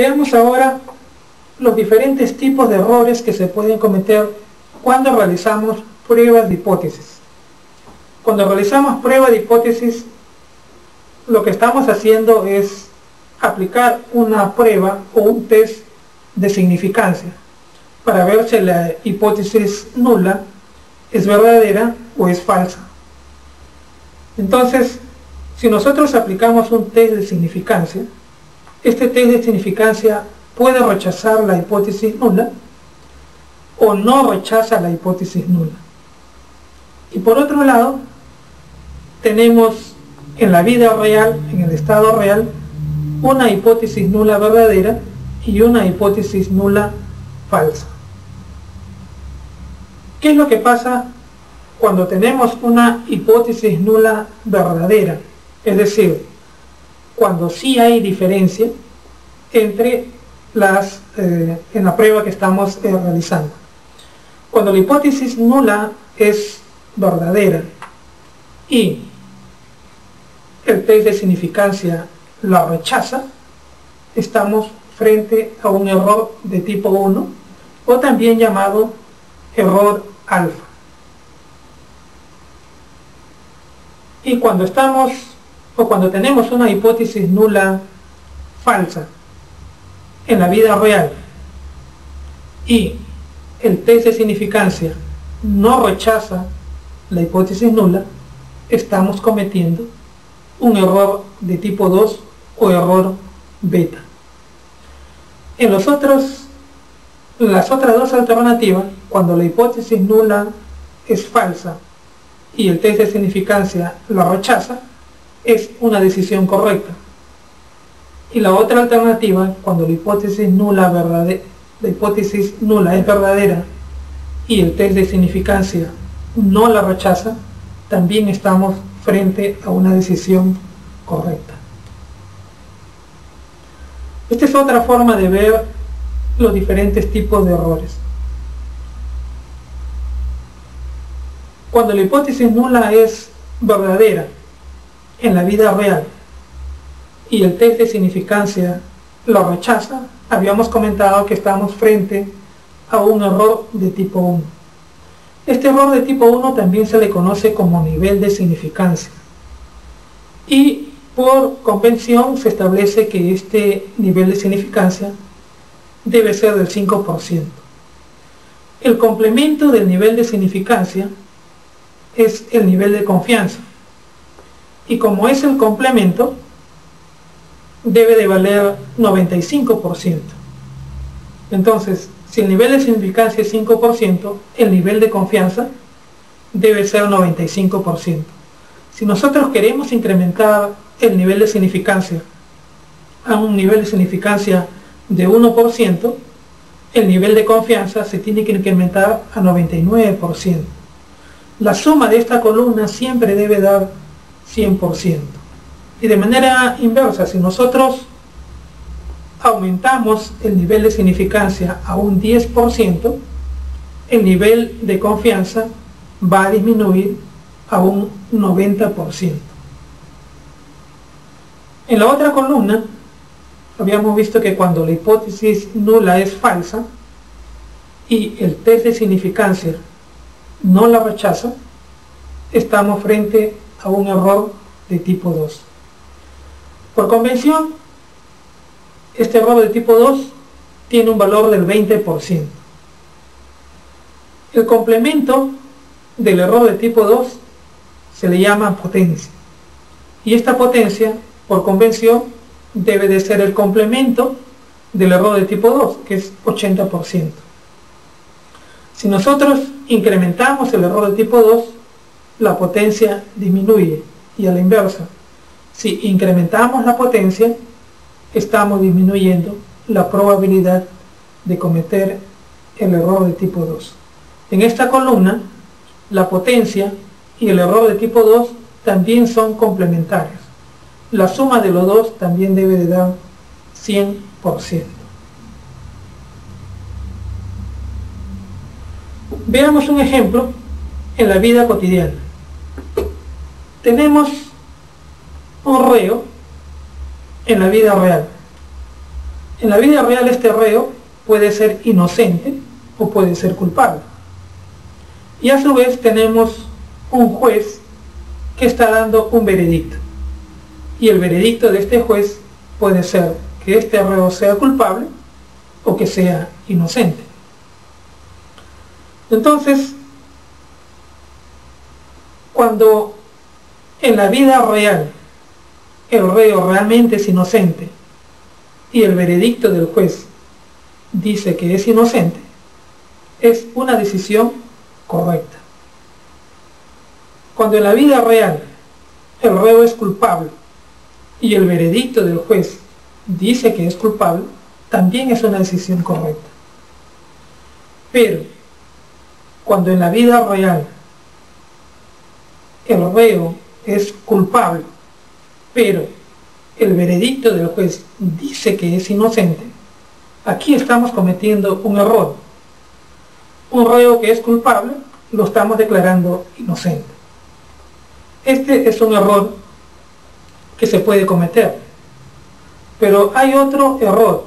Veamos ahora los diferentes tipos de errores que se pueden cometer cuando realizamos pruebas de hipótesis. Cuando realizamos pruebas de hipótesis, lo que estamos haciendo es aplicar una prueba o un test de significancia para ver si la hipótesis nula es verdadera o es falsa. Entonces, si nosotros aplicamos un test de significancia, este test de significancia puede rechazar la hipótesis nula o no rechaza la hipótesis nula. Y por otro lado, tenemos en la vida real, en el estado real, una hipótesis nula verdadera y una hipótesis nula falsa. ¿Qué es lo que pasa cuando tenemos una hipótesis nula verdadera? Es decir, cuando sí hay diferencia entre en la prueba que estamos realizando. Cuando la hipótesis nula es verdadera y el test de significancia la rechaza, estamos frente a un error de tipo 1 o también llamado error alfa. Y cuando tenemos una hipótesis nula falsa en la vida real y el test de significancia no rechaza la hipótesis nula, estamos cometiendo un error de tipo 2 o error beta. En las otras dos alternativas, cuando la hipótesis nula es falsa y el test de significancia la rechaza, es una decisión correcta. Y la otra alternativa, cuando la hipótesis nula es verdadera y el test de significancia no la rechaza, también estamos frente a una decisión correcta. Esta es otra forma de ver los diferentes tipos de errores. Cuando la hipótesis nula es verdadera en la vida real y el test de significancia lo rechaza, habíamos comentado que estamos frente a un error de tipo 1. Este error de tipo 1 también se le conoce como nivel de significancia. Y por convención se establece que este nivel de significancia debe ser del 5%. El complemento del nivel de significancia es el nivel de confianza. Y como es el complemento, debe de valer 95%. Entonces, si el nivel de significancia es 5%, el nivel de confianza debe ser 95%. Si nosotros queremos incrementar el nivel de significancia a un nivel de significancia de 1%, el nivel de confianza se tiene que incrementar a 99%. La suma de esta columna siempre debe dar 100%. Y de manera inversa, si nosotros aumentamos el nivel de significancia a un 10%, el nivel de confianza va a disminuir a un 90%. En la otra columna, habíamos visto que cuando la hipótesis nula es falsa y el test de significancia no la rechaza, estamos frente a un error de tipo 2. Por convención, este error de tipo 2 tiene un valor del 20%. El complemento del error de tipo 2 se le llama potencia. Y esta potencia, por convención, debe de ser el complemento del error de tipo 2, que es 80%. Si nosotros incrementamos el error de tipo 2, la potencia disminuye. Y a la inversa, si incrementamos la potencia, estamos disminuyendo la probabilidad de cometer el error de tipo 2. En esta columna, la potencia y el error de tipo 2 también son complementarios. La suma de los dos también debe de dar 100%. Veamos un ejemplo en la vida cotidiana. Tenemos un reo en la vida real. En la vida real este reo puede ser inocente o puede ser culpable. Y a su vez tenemos un juez que está dando un veredicto. Y el veredicto de este juez puede ser que este reo sea culpable o que sea inocente. Entonces, cuando en la vida real el reo realmente es inocente y el veredicto del juez dice que es inocente, es una decisión correcta. Cuando en la vida real el reo es culpable y el veredicto del juez dice que es culpable, también es una decisión correcta. Pero cuando en la vida real el reo es culpable, pero el veredicto del juez dice que es inocente, aquí estamos cometiendo un error. Un reo que es culpable lo estamos declarando inocente. Este es un error que se puede cometer. Pero hay otro error.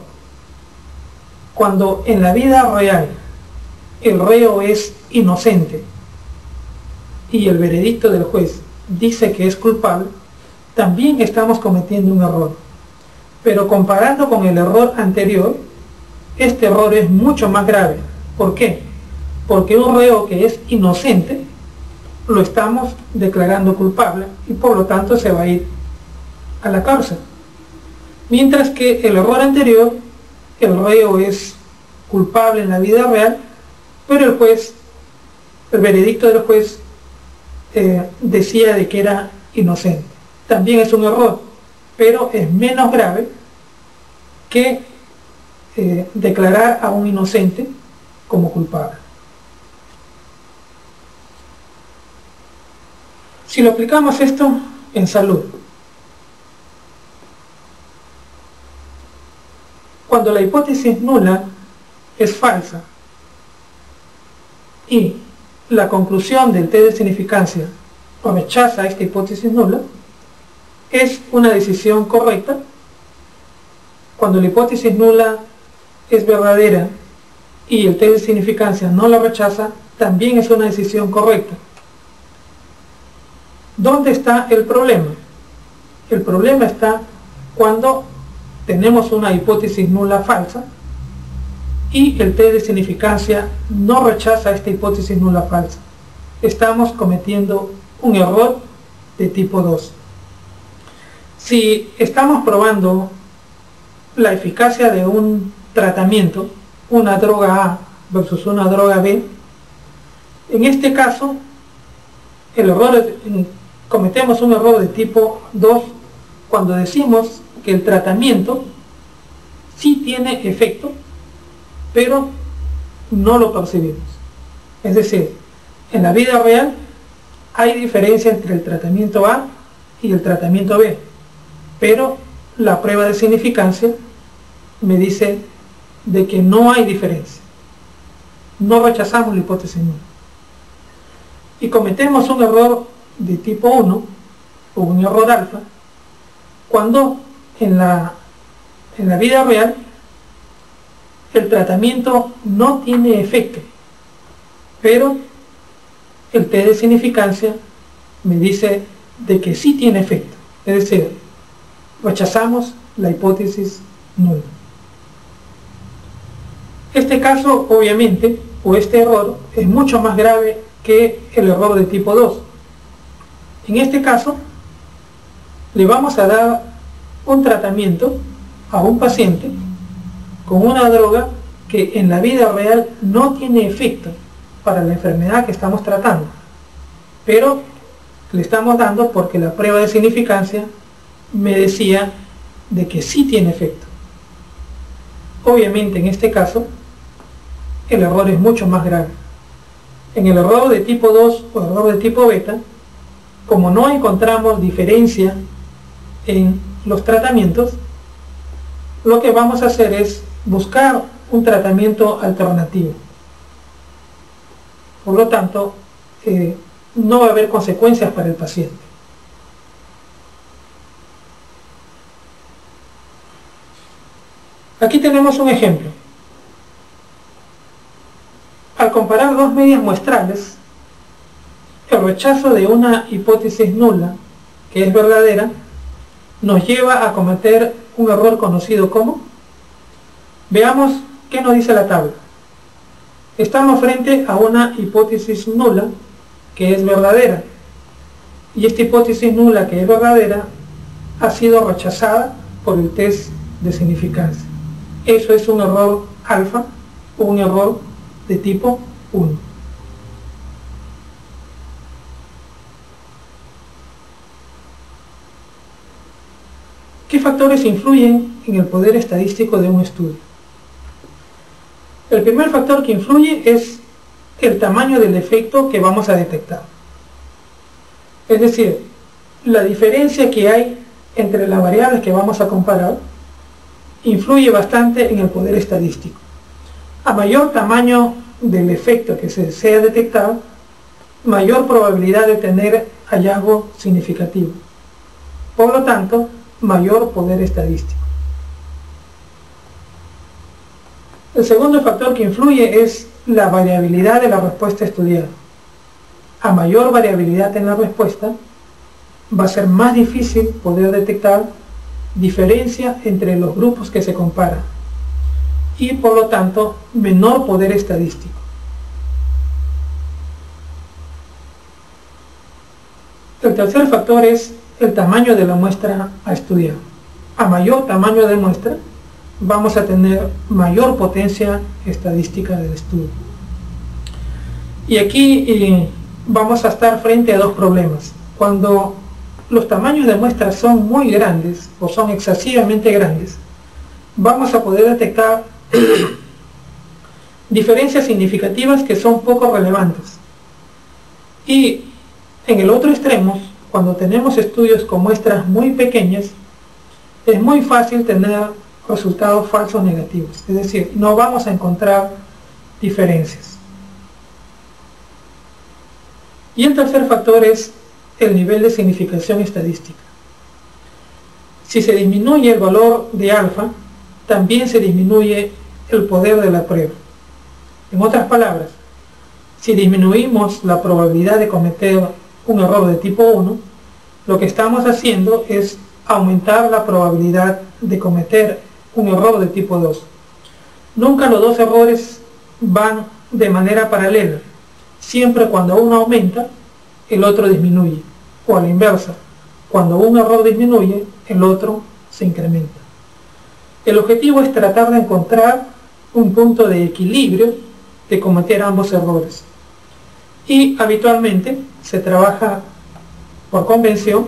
Cuando en la vida real el reo es inocente y el veredicto del juez dice que es culpable, también estamos cometiendo un error. Pero comparando con el error anterior, este error es mucho más grave. ¿Por qué? Porque un reo que es inocente lo estamos declarando culpable y por lo tanto se va a ir a la cárcel. Mientras que el error anterior, el reo es culpable en la vida real, pero el veredicto del juez decía de que era inocente. También es un error, pero es menos grave que declarar a un inocente como culpable. Si lo aplicamos esto en salud, cuando la hipótesis nula es falsa y la conclusión del test de significancia rechaza esta hipótesis nula, es una decisión correcta. Cuando la hipótesis nula es verdadera y el test de significancia no la rechaza, también es una decisión correcta. ¿Dónde está el problema? El problema está cuando tenemos una hipótesis nula falsa y el test de significancia no rechaza esta hipótesis nula falsa. Estamos cometiendo un error de tipo 2. Si estamos probando la eficacia de un tratamiento, una droga A versus una droga B, en este caso cometemos un error de tipo 2 cuando decimos que el tratamiento sí tiene efecto, pero no lo percibimos. Es decir, en la vida real hay diferencia entre el tratamiento A y el tratamiento B, pero la prueba de significancia me dice de que no hay diferencia. No rechazamos la hipótesis nula. Y cometemos un error de tipo 1 o un error alfa cuando en la vida real el tratamiento no tiene efecto, pero el test de significancia me dice de que sí tiene efecto. Es decir, rechazamos la hipótesis nula. Este caso, obviamente, o este error, es mucho más grave que el error de tipo 2. En este caso, le vamos a dar un tratamiento a un paciente con una droga que en la vida real no tiene efecto para la enfermedad que estamos tratando, pero le estamos dando porque la prueba de significancia me decía de que sí tiene efecto. Obviamente en este caso el error es mucho más grave. En el error de tipo 2 o error de tipo beta, como no encontramos diferencia en los tratamientos, lo que vamos a hacer es buscar un tratamiento alternativo. Por lo tanto, no va a haber consecuencias para el paciente. Aquí tenemos un ejemplo. Al comparar dos medias muestrales, el rechazo de una hipótesis nula, que es verdadera, nos lleva a cometer un error conocido como... Veamos qué nos dice la tabla. Estamos frente a una hipótesis nula que es verdadera, y esta hipótesis nula que es verdadera ha sido rechazada por el test de significancia. Eso es un error alfa o un error de tipo 1. ¿Qué factores influyen en el poder estadístico de un estudio? El primer factor que influye es el tamaño del efecto que vamos a detectar. Es decir, la diferencia que hay entre las variables que vamos a comparar influye bastante en el poder estadístico. A mayor tamaño del efecto que se desea detectar, mayor probabilidad de tener hallazgo significativo. Por lo tanto, mayor poder estadístico. El segundo factor que influye es la variabilidad de la respuesta estudiada. A mayor variabilidad en la respuesta, va a ser más difícil poder detectar diferencia entre los grupos que se comparan y por lo tanto menor poder estadístico. El tercer factor es el tamaño de la muestra a estudiar. A mayor tamaño de muestra, vamos a tener mayor potencia estadística del estudio. Y aquí vamos a estar frente a dos problemas. Cuando los tamaños de muestras son muy grandes o son excesivamente grandes, vamos a poder detectar diferencias significativas que son poco relevantes. Y en el otro extremo, cuando tenemos estudios con muestras muy pequeñas, es muy fácil tener resultados falsos negativos, es decir, no vamos a encontrar diferencias. Y el tercer factor es el nivel de significación estadística. Si se disminuye el valor de alfa, también se disminuye el poder de la prueba. En otras palabras, si disminuimos la probabilidad de cometer un error de tipo 1, lo que estamos haciendo es aumentar la probabilidad de cometer un error de tipo 2. Nunca los dos errores van de manera paralela. Siempre cuando uno aumenta, el otro disminuye. O a la inversa, cuando un error disminuye, el otro se incrementa. El objetivo es tratar de encontrar un punto de equilibrio de cometer ambos errores. Y habitualmente se trabaja por convención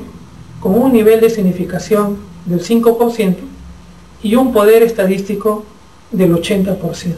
con un nivel de significación del 5% y un poder estadístico del 80%.